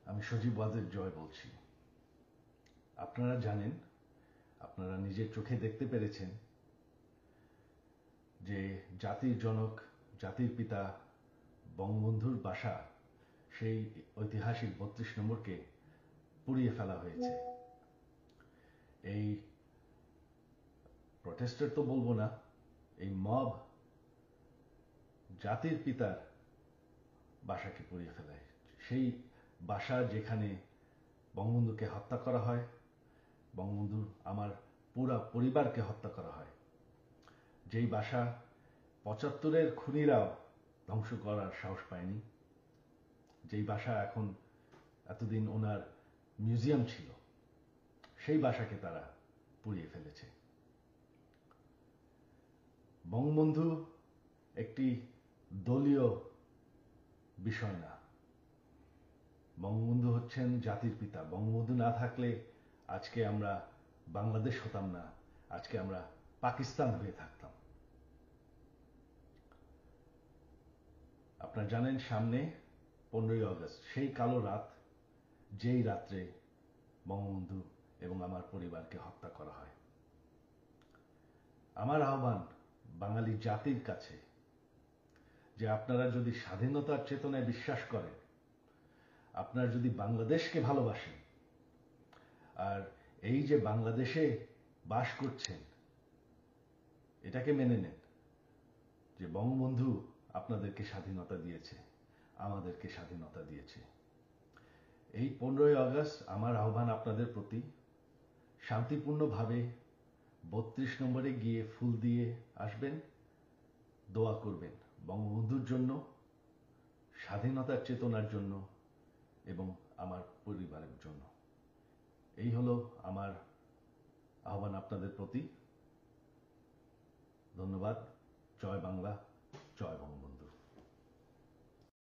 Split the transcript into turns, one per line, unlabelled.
আমি সজীব ওয়াজেদ জয় বলছি। আপনারা জানেন, আপনারা নিজের চোখে দেখতে পেরেছেন যে জাতির জনক, জাতির পিতা বঙ্গবন্ধুর বাসা, সেই ঐতিহাসিক ৩২ নম্বরকে পুড়িয়ে ফেলা হয়েছে। এই প্রটেস্টার তো বলবো না, এই মব জাতির পিতার বাসাকে পুড়িয়ে ফেলায়। সেই বাসা যেখানে বঙ্গবন্ধুকে হত্যা করা হয়, বঙ্গবন্ধুর আমার পুরা পরিবারকে হত্যা করা হয়, যেই বাসা ৭৫-এর খুনিরাও ধ্বংস করার সাহস পায়নি, যেই বাসা এখন এতদিন ওনার মিউজিয়াম ছিল, সেই বাসাকে তারা পুড়িয়ে ফেলেছে। বঙ্গবন্ধু একটি দলীয় বিষয় না, বঙ্গবন্ধু হচ্ছেন জাতির পিতা। বঙ্গবন্ধু না থাকলে আজকে আমরা বাংলাদেশ হতাম না, আজকে আমরা পাকিস্তান হয়ে থাকতাম। আপনারা জানেন, সামনে 15ই আগস্ট, সেই কালো রাত, যেই রাত্রে বঙ্গবন্ধু এবং আমার পরিবারকে হত্যা করা হয়। আমার আহ্বান বাঙালি জাতির কাছে যে আপনারা যদি স্বাধীনতার চেতনায় বিশ্বাস করেন, আপনারা যদি বাংলাদেশকে ভালোবাসেন, আর এই যে বাংলাদেশে বাস করছেন, এটাকে মেনে নেন যে বঙ্গবন্ধু আপনাদেরকে স্বাধীনতা দিয়েছে, আমাদেরকে স্বাধীনতা দিয়েছে। এই 15ই আগস্ট আমার আহ্বান আপনাদের প্রতি, শান্তিপূর্ণভাবে ৩২ নম্বরে গিয়ে ফুল দিয়ে আসবেন, দোয়া করবেন বঙ্গবন্ধুর জন্য, স্বাধীনতার চেতনার জন্য এবং আমার পরিবারের জন্য। এই হলো আমার আহ্বান আপনাদের প্রতি। ধন্যবাদ। জয় বাংলা, জয় বঙ্গ।